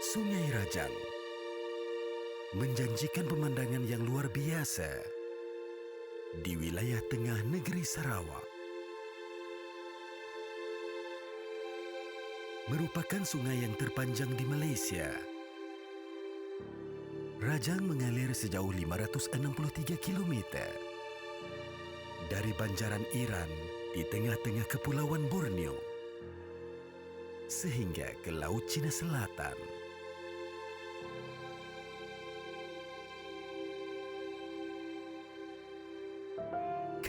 Sungai Rajang menjanjikan pemandangan yang luar biasa di wilayah tengah negeri Sarawak. Merupakan sungai yang terpanjang di Malaysia. Rajang mengalir sejauh 563 km dari Banjaran Iran di tengah-tengah Kepulauan Borneo sehingga ke Laut Cina Selatan.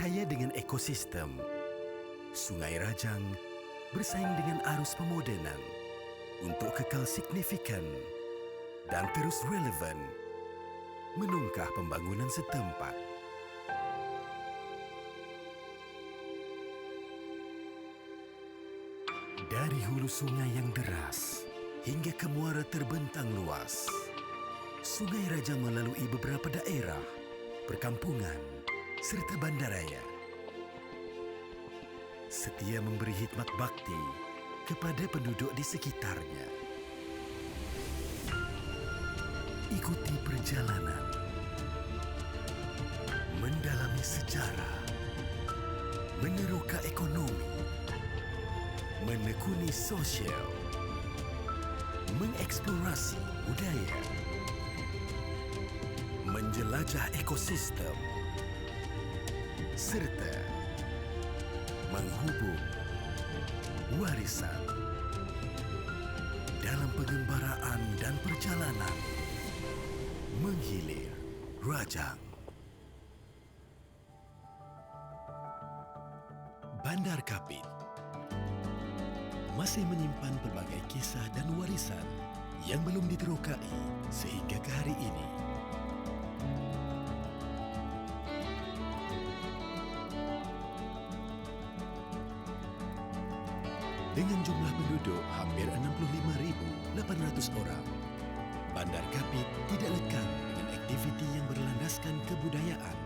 Kaya dengan ekosistem, Sungai Rajang bersaing dengan arus pemodenan untuk kekal signifikan dan terus relevan menungkah pembangunan setempat. Dari hulu sungai yang deras hingga ke muara terbentang luas, Sungai Rajang melalui beberapa daerah, perkampungan, serta bandaraya. Setia memberi khidmat bakti kepada penduduk di sekitarnya. Ikuti perjalanan mendalami sejarah, meneroka ekonomi, menekuni sosial, mengeksplorasi budaya, menjelajah ekosistem, serta menghubung warisan dalam pengembaraan dan perjalanan menghilir Rajang. Bandar Kapit masih menyimpan pelbagai kisah dan warisan yang belum diterokai sehingga ke hari ini. Dengan jumlah penduduk hampir 65.800 orang, Bandar Kapit tidak lekang dengan aktiviti yang berlandaskan kebudayaan,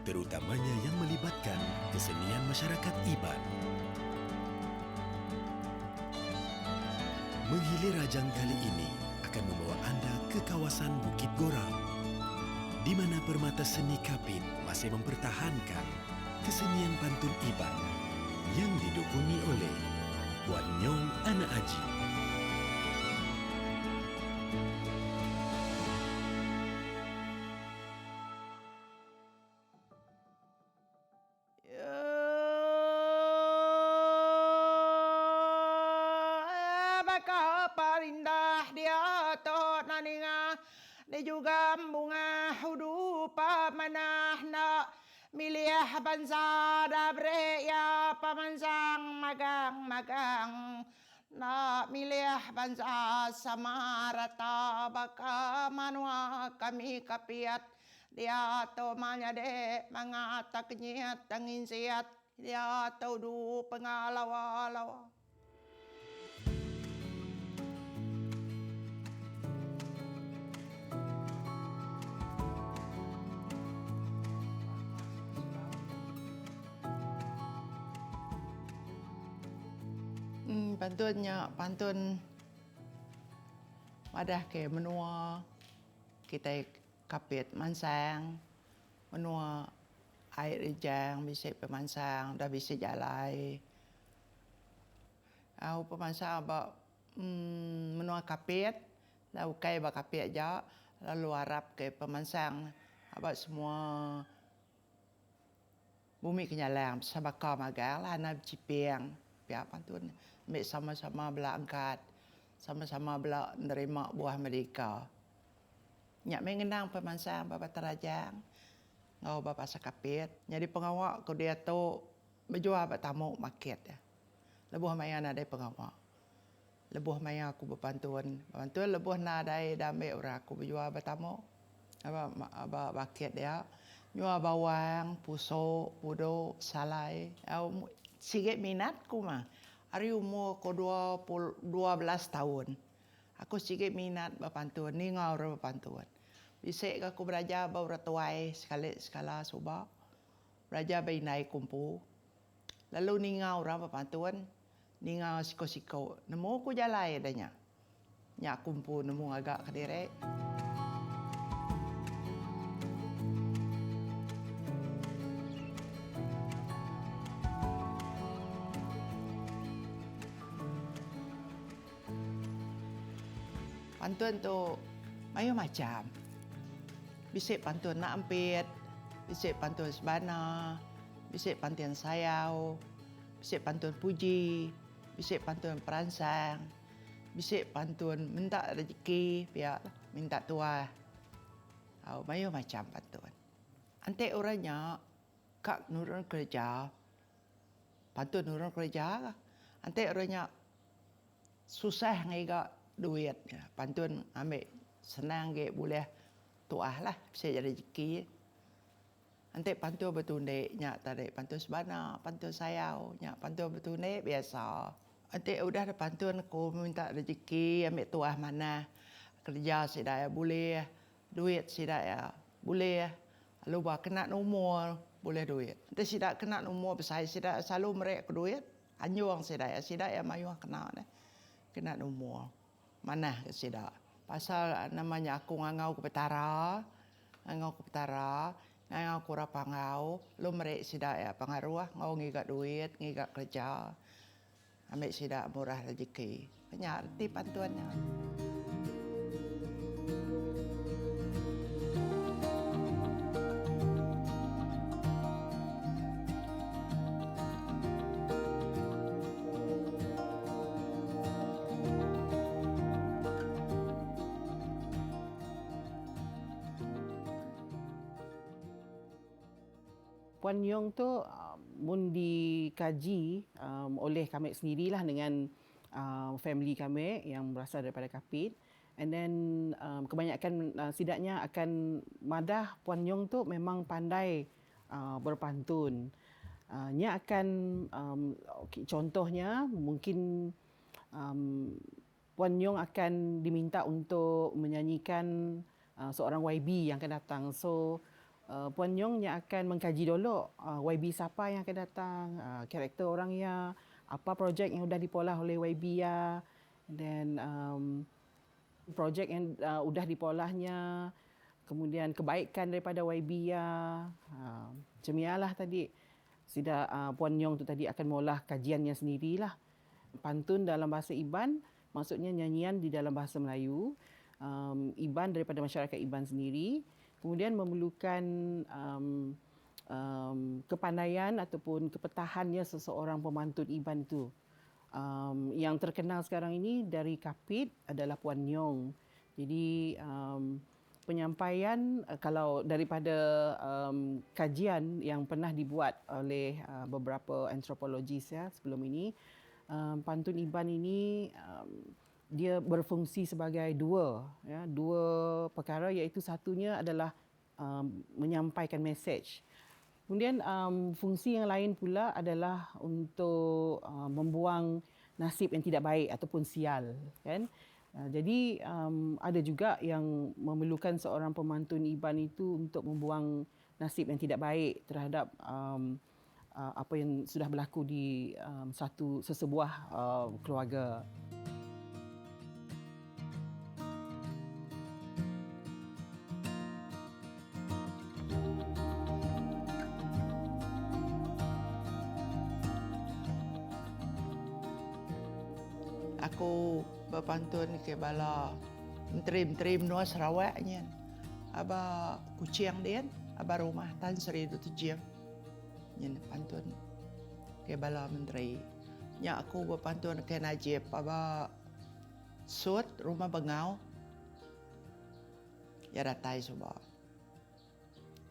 terutamanya yang melibatkan kesenian masyarakat Iban. Menghilir Rajang kali ini akan membawa anda ke kawasan Bukit Gorang, di mana permata seni Kapit masih mempertahankan kesenian pantun Iban yang didukuni oleh Puan Nyong Anak Aji. Parindah dia tot naninga di juga bunga hudupa manah na milih bansa dabre ya pamansang magang na milih bansa sama rata baka manwa kami kapiat dia to manya de mangatak nyat tangin siat dia to du pengalawa-lawa. Pantun wadah ke menua kita Kapit mansang menua air ijang bisa pemansang dah bisa jalai au pemansang ba menua Kapit lau kai ba Kapit ja lalu harap ke pemansang abak semua bumi kenyalang sabaka magal ana cipiang pihak pantun ambil sama-sama belah angkat, sama-sama belah menerima buah mereka. Nyak mengenang pemansang Bapak Terajang, ngau Bapak Sakapit. Jadi pengawak ko dia tu berjual bertamu market ya. Lebuh maya nadai pengawak. Lebuh maya aku berpantun. Pantun lebuh nadai damai orang aku berjual bertamu. Apa market dia. Nyua bawang, pusuk, pudo, salai. Sikit minat ku mah. Hari umur ko 12 tahun. Aku sikit minat berpantun. Ni ngau berpantun. Bisik aku belajar bertuai sekala subak. Belajar berinai kumpu. Lalu ni ngau berpantun. Ni ngau siko-siko. Nemu ku jalai adanya. Nyak kumpul nemu agak Kediri. Pantun tu macam. Bisik pantun nak ampit, bisik pantun sebana, bisik pantun sayau, bisik pantun puji, bisik pantun peransang, bisik pantun minta rezeki, pihak minta tuah. Macam pantun. Ante orangnya kak nurun kerja, pantun nurun kerja. Ante orangnya susah ngigak duit. Pantun ambil senang ke boleh tuah lah, bisa jadi rezeki. Ante pantun bertundek, nyak tarik pantun sebana, pantun sayau, nyak pantun bertundek biasa. Ante udah ada pantun aku minta rezeki, ambil tuah mana. Kerja sidaya boleh, duit sidaya boleh. Lalu kena umur boleh duit. Ante sidak kena umur besar, sidak selalu merek duit. Anjuang sidaya mayuang kena ni. Kena umur. Mana ke sidak. Pasal namanya aku ngangau ke petara, ngangau ku rapangau, lu merek sidak ya pengaruh ngau ngigak duit, ngigak kerja. Ambil sidak murah rezeki. Banyak arti pantuannya. Puan Yong tu mun dikaji oleh kami sendirilah dengan family kami yang berasal daripada Kapit. And then kebanyakan sidaknya akan madah Puan Yong tu memang pandai berpantun. Nya akan contohnya mungkin Puan Yong akan diminta untuk menyanyikan seorang YB yang akan datang. So Puan Yong yang akan mengkaji dulu YB siapa yang akan datang, karakter orangnya, apa projek yang sudah dipolah oleh YB ya, dan projek yang sudah dipolahnya, kemudian kebaikan daripada YB ya, cemialah tadi. Sida Puan Yong tu tadi akan mengolah kajiannya sendirilah. Pantun dalam bahasa Iban maksudnya nyanyian di dalam bahasa Melayu. Iban daripada masyarakat Iban sendiri. Kemudian memerlukan kepandaian ataupun kepetahannya seseorang pemantun Iban itu. Yang terkenal sekarang ini dari Kapit adalah Puan Yong. Jadi penyampaian kalau daripada kajian yang pernah dibuat oleh beberapa antropologis ya sebelum ini, pantun Iban ini dia berfungsi sebagai dua perkara, iaitu satunya adalah menyampaikan mesej. Kemudian fungsi yang lain pula adalah untuk membuang nasib yang tidak baik ataupun sial, kan? Jadi ada juga yang memerlukan seorang pemantun Iban itu untuk membuang nasib yang tidak baik terhadap apa yang sudah berlaku di sesebuah keluarga. Aku berpantun ke bala menteri-menteri menua Sarawaknya. Aba kucing dia, aba rumah Tan Sri Dr. Jim. Nyen pantun ke bala menteri. Nya aku berpantun ke Najib, aba sud rumah Bengau. Ya datai semua.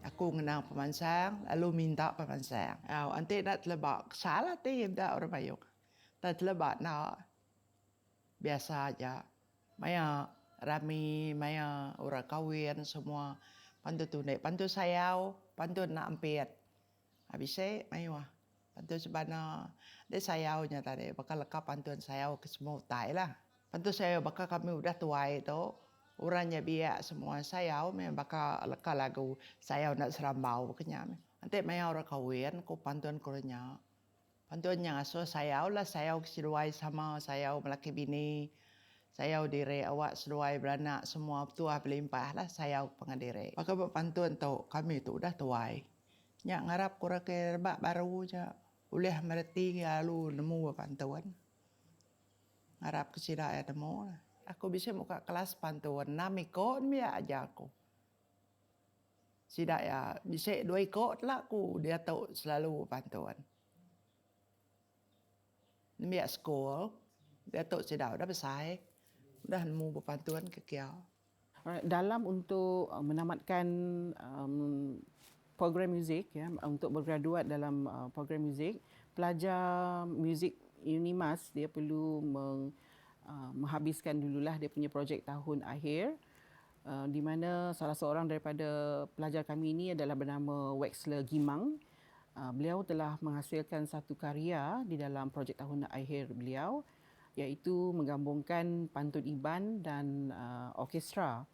Aku mengenang pemansang, lalu minta pemansang. Ante nak telebak, salah tim dah orang bayuk. Tak telebak nak. Biasa aja. Maya rami, maya orang kawin semua pantun tunai, pantun sayau, pantun nak ampit. Habis maya pantun sebana. Dia sayaunya tadi, bakal lekap pantun sayau ke semua utai lah. Pantun sayau bakal kami udah tuai tu. Orangnya biak semua sayau, memang bakal lekap lagu sayau nak serambau kenyam. Nanti maya orang kawin, ku pantun kurnya. Pantunnya so sayau lah, sayau kesiduai sama sayau melaki bini. Saya direk awak seluai beranak semua tuah berlimpah lah saya pengadire. Pakai buat pantun tu kami tu dah tuai. Nyak ngarap kurang ke rebak baru je. Boleh mereti lalu nemu buat pantun. Ngarap kesida ya temu. Aku bisa buka kelas pantun. 6 ikut dia ajar aku. Sida ya bisa 2 ikut lah aku. Dia tahu selalu pantun. Dia sekolah. Dia tahu sida dah besar. Dah nemu berpantun ke kiau. Alright, dalam untuk menamatkan program muzik ya, untuk bergraduat dalam program muzik, pelajar muzik UNIMAS dia perlu menghabiskan dululah dia punya projek tahun akhir, di mana salah seorang daripada pelajar kami ini adalah bernama Wexler Gimang. Beliau telah menghasilkan satu karya di dalam projek tahun akhir beliau, iaitu menggabungkan pantun Iban dan orkestra.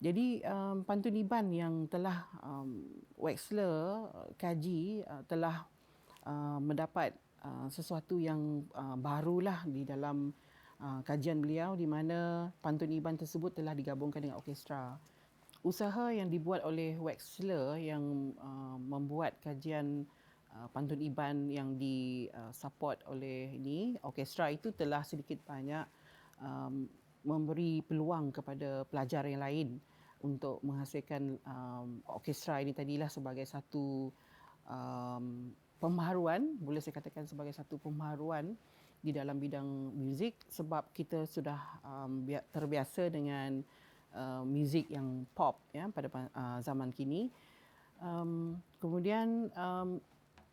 Jadi pantun Iban yang telah Wexler kaji telah mendapat sesuatu yang barulah di dalam kajian beliau, di mana pantun Iban tersebut telah digabungkan dengan orkestra. Usaha yang dibuat oleh Wexler yang membuat kajian pantun Iban yang disupport oleh orkestra itu telah sedikit banyak memberi peluang kepada pelajar yang lain untuk menghasilkan orkestra ini tadilah sebagai satu pembaharuan, boleh saya katakan sebagai satu pembaharuan di dalam bidang muzik, sebab kita sudah terbiasa dengan muzik yang pop ya pada zaman kini. Kemudian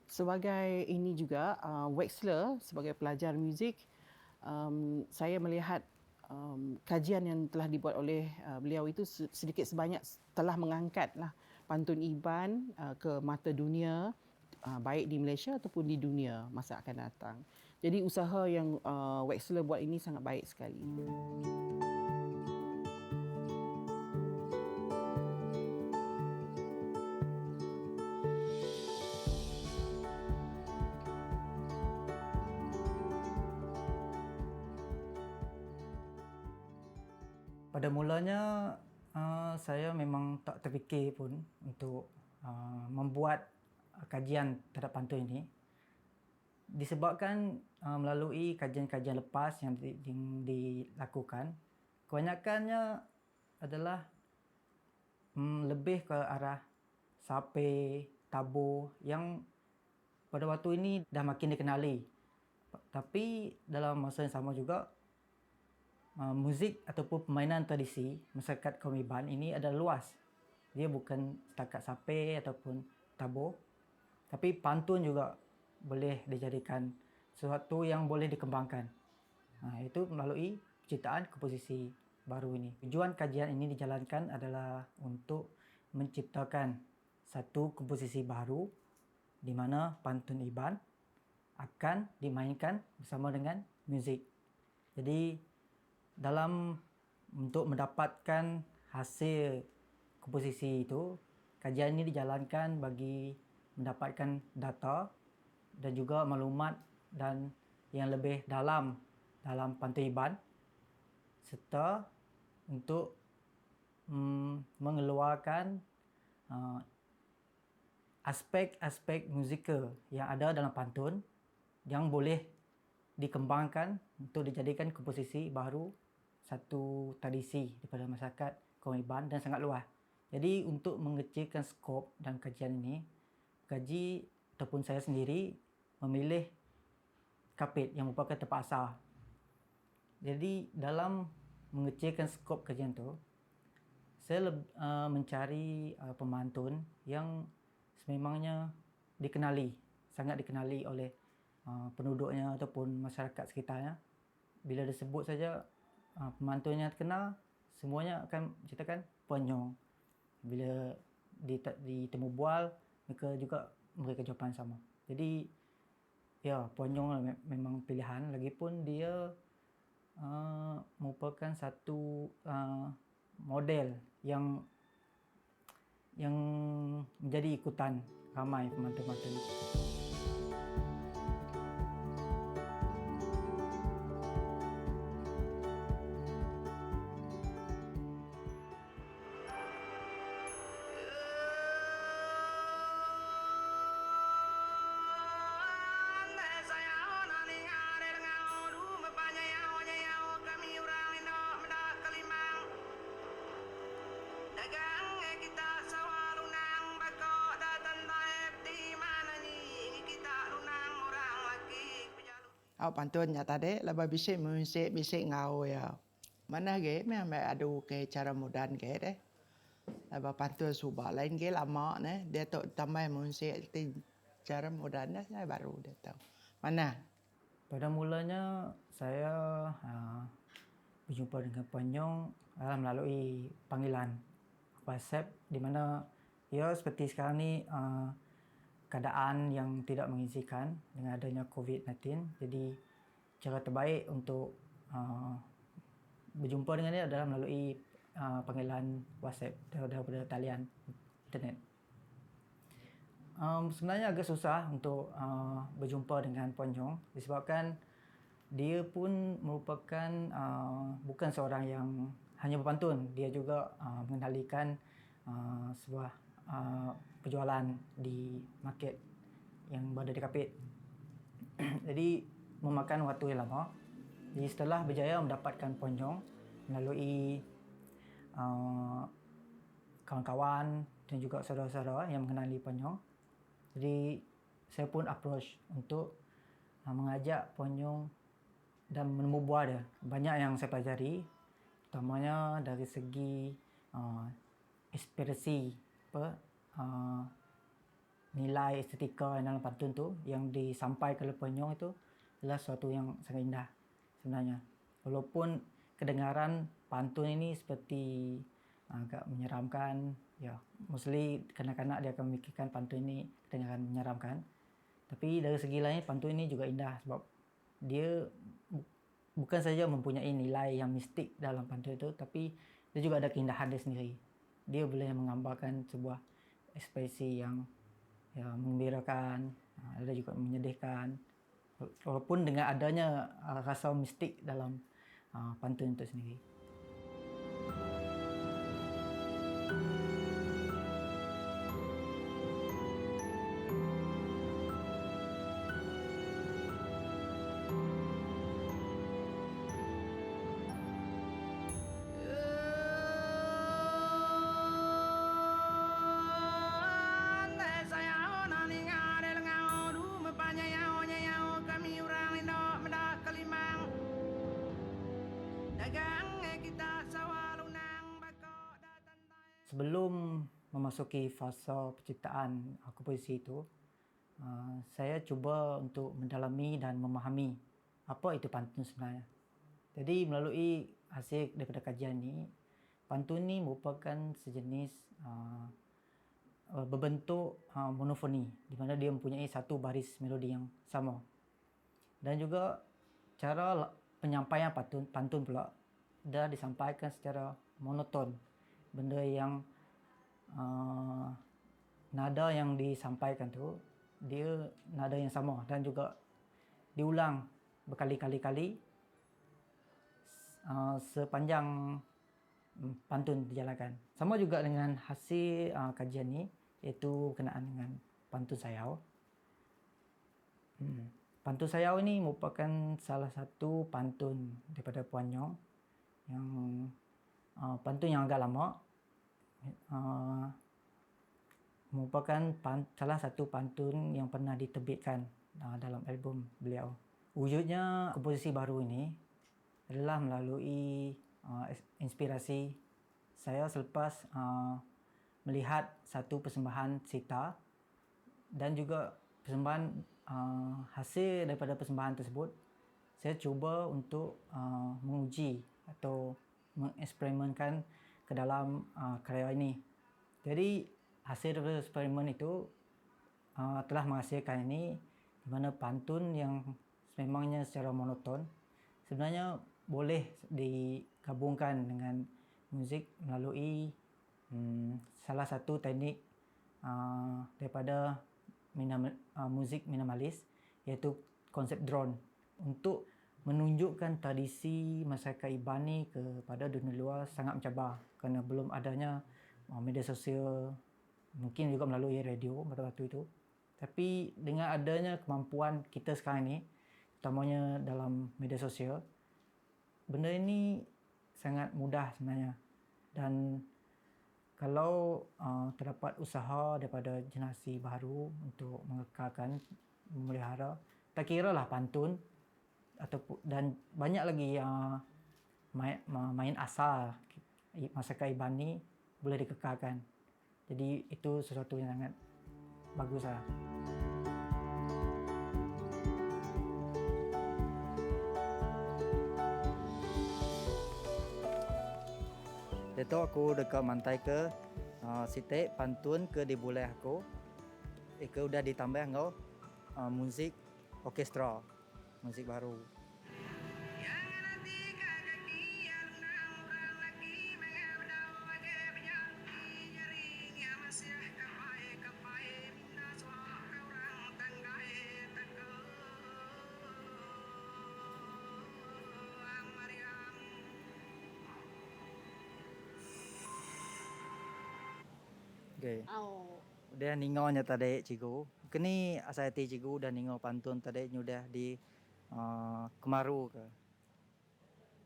sebagai ini juga Wexler sebagai pelajar muzik, saya melihat kajian yang telah dibuat oleh beliau itu sedikit sebanyak telah mengangkatlah pantun Iban ke mata dunia, baik di Malaysia ataupun di dunia masa akan datang. Jadi usaha yang Wexler buat ini sangat baik sekali. Pada mulanya saya memang tak terfikir pun untuk membuat kajian terhadap pantun ini, disebabkan melalui kajian-kajian lepas yang dilakukan, kebanyakannya adalah lebih ke arah sape, tabur yang pada waktu ini dah makin dikenali. Tapi dalam masa yang sama juga, muzik ataupun permainan tradisi masyarakat kaum Iban ini adalah luas. Dia bukan setakat sape ataupun tabur, tapi pantun juga boleh dijadikan sesuatu yang boleh dikembangkan. Itu melalui penciptaan komposisi baru ini. Tujuan kajian ini dijalankan adalah untuk menciptakan satu komposisi baru di mana pantun Iban akan dimainkan bersama dengan muzik. Jadi dalam untuk mendapatkan hasil komposisi itu, kajian ini dijalankan bagi mendapatkan data dan juga maklumat dan yang lebih dalam pantun Iban, serta untuk mengeluarkan aspek-aspek musikal yang ada dalam pantun yang boleh dikembangkan untuk dijadikan komposisi baru, satu tradisi daripada masyarakat kaum Iban dan sangat luas. Jadi untuk mengecilkan skop dan kajian ini, kaji ataupun saya sendiri memilih Kapit yang merupakan tempat asal. Jadi dalam mengecilkan skop kajian itu, saya mencari pemantun yang sememangnya dikenali, sangat dikenali oleh penduduknya ataupun masyarakat sekitarnya. Bila disebut saja pemantunnya terkenal, semuanya akan ceritakan Puan Nyong. Bila ditemu bual, mereka juga memberikan jawapan sama. Jadi ya, Puan Nyong memang pilihan. Lagipun dia merupakan satu model yang menjadi ikutan ramai pemantun-pemantun. Awak pantunnya tadi laba bisik bisik ngau ya. Mana ge me ambil adu ke cara modan ge deh. Laba pantun subak lain ge lama ne dia tu tambah musik cara modan saya baru dia tahu. Mana? Pada mulanya saya berjumpa dengan Ponyong melalui panggilan WhatsApp, di mana ya seperti sekarang ni keadaan yang tidak mengizinkan dengan adanya COVID-19. Jadi cara terbaik untuk berjumpa dengan dia adalah melalui panggilan WhatsApp daripada talian internet. Sebenarnya agak susah untuk berjumpa dengan Ponyong disebabkan dia pun merupakan bukan seorang yang hanya berpantun, dia juga mengendalikan sebuah penjualan di market yang berada di Kapit. Jadi memakan waktu yang lama. Jadi setelah berjaya mendapatkan Ponyong melalui kawan-kawan dan juga saudara-saudara yang mengenali Ponyong, jadi saya pun approach untuk mengajak Ponyong dan menemu buah dia. Banyak yang saya pelajari, terutamanya dari segi inspirasi nilai estetika dalam pantun tu yang disampaikan oleh Ponyong itu adalah sesuatu yang sangat indah sebenarnya. Walaupun kedengaran pantun ini seperti agak menyeramkan, ya mostly kanak-kanak dia akan memikirkan pantun ini kedengaran menyeramkan. Tapi dari segi lain pantun ini juga indah sebab dia bukan saja mempunyai nilai yang mistik dalam pantun itu, tapi dia juga ada keindahan dia sendiri. Dia boleh menggambarkan sebuah ekspresi yang menggembirakan, ada juga menyedihkan. Walaupun dengan adanya rasa mistik dalam pantun itu sendiri. Sebelum memasuki fasa penciptaan komposisi itu, saya cuba untuk mendalami dan memahami apa itu pantun sebenarnya. Jadi melalui hasil daripada kajian ini, pantun ini merupakan sejenis berbentuk monofoni, di mana dia mempunyai satu baris melodi yang sama. Dan juga cara penyampaian pantun pula dah disampaikan secara monoton. Benda yang nada yang disampaikan tu dia nada yang sama dan juga diulang berkali-kali sepanjang pantun dijalankan. Sama juga dengan hasil kajian ni, iaitu berkenaan dengan pantun sayau. Pantun sayau ini merupakan salah satu pantun daripada Ponyong yang pantun yang agak lama, merupakan salah satu pantun yang pernah diterbitkan dalam album beliau. Wujudnya komposisi baru ini adalah melalui inspirasi saya selepas melihat satu persembahan sitar dan juga persembahan hasil daripada persembahan tersebut. Saya cuba untuk menguji atau mengeksperimenkan ke dalam karya ini. Jadi hasil daripada eksperimen itu telah menghasilkan ini, di mana pantun yang sememangnya secara monoton sebenarnya boleh digabungkan dengan muzik melalui salah satu teknik daripada muzik minimalis, iaitu konsep drone, untuk menunjukkan tradisi masyarakat Iban ni kepada dunia luar sangat mencabar kerana belum adanya media sosial, mungkin juga melalui radio pada waktu itu. Tapi dengan adanya kemampuan kita sekarang ni, terutamanya dalam media sosial, benda ini sangat mudah sebenarnya. Dan kalau terdapat usaha daripada generasi baru untuk mengekalkan, memelihara, tak kira lah pantun dan banyak lagi yang main asal masyarakat Iban ni boleh dikekalkan. Jadi itu sesuatu yang sangat bagus lah. Itu aku dekat mantai ke sitik pantun ke di boleh aku. Ke udah ditambah ngau musik orkestra, musik baru. Okay. Udah ningonya tadi cikgu. Kini asal ti cikgu udah ningo pantun tadi udah di Kemaru ke.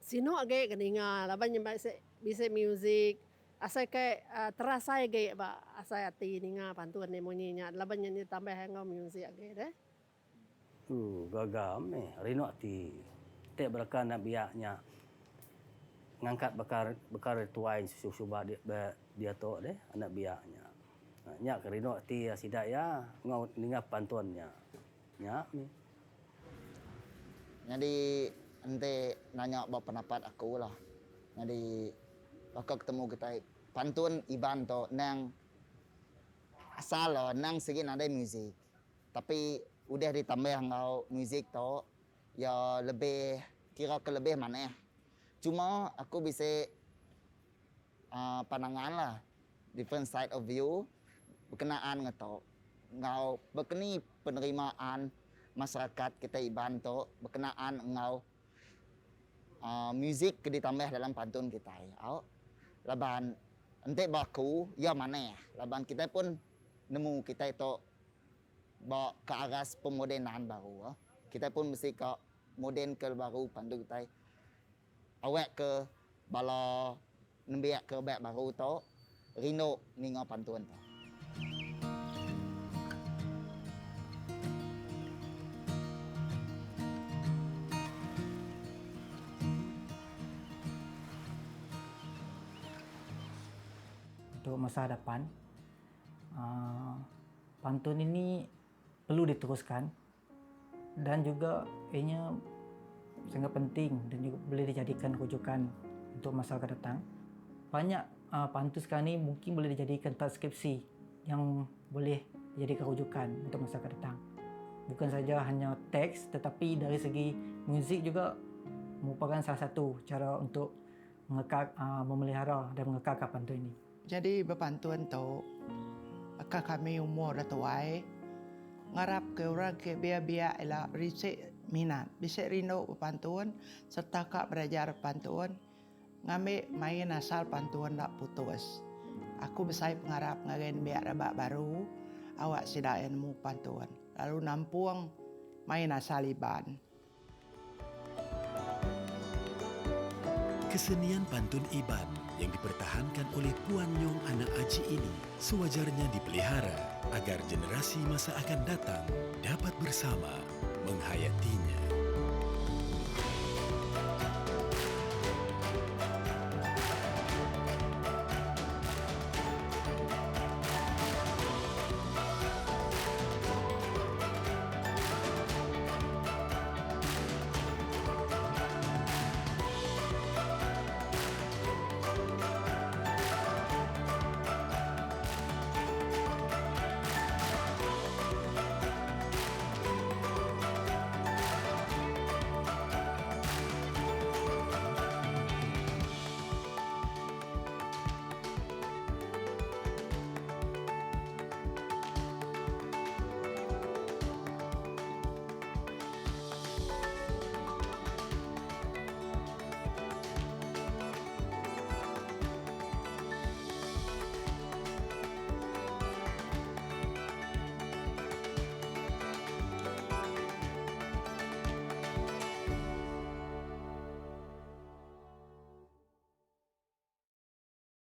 Sino age keninga laban nyembah bisa music asal ke terasa age ba asal ti ninga pantun ni munyinya laban nyanyi tambah ngau music age deh. Gagam rino ti te berkan nak biaknya ngangkat bekar tuai susu dia to deh anak biaknya. Nyak rino ti sidak ya ngau ninga pantunnya. Nyak ni. Jadi ente nanya bawa pendapat aku lah. Jadi waktu ketemu kita pantun Iban to nang asal lah nang segi ada musik. Tapi udah ditambah ngau musik to ya lebih kira ke lebih mana. Cuma aku bisa pandangan lah different side of view berkenaan ngeto ngau berkeni penerimaan masyarakat kita Iban to berkenaan ngau musik ditambah dalam pantun kita. Laban ente baku ya mana ya. Laban kita pun nemu kita itu bawa ke arah pemodenan baru. Kita pun mesti ke moden ke baru pantun kita. Awak ke bala nembiak ke bak baru to rino ningo pantun to. Untuk masa depan, pantun ini perlu diteruskan dan juga ianya sangat penting dan juga boleh dijadikan rujukan untuk masa akan datang. Banyak pantun sekarang ini mungkin boleh dijadikan transkripsi yang boleh dijadikan rujukan untuk masa akan datang. Bukan saja hanya teks tetapi dari segi muzik juga merupakan salah satu cara untuk memelihara dan mengekalkan pantun ini. Jadi berpantun tu, kami umur dah tuai, ngarap ke orang ke biar ialah risik minat, bisa rindu berpantun serta kak belajar pantun, ngambil main asal pantun tak putus. Aku besar pengarap ngaren biar rebak baru, awak sidak nemu pantun, lalu nampung main asal Iban. Kesenian pantun Iban yang dipertahankan oleh Puan Nyong anak Aji ini sewajarnya dipelihara agar generasi masa akan datang dapat bersama menghayatinya.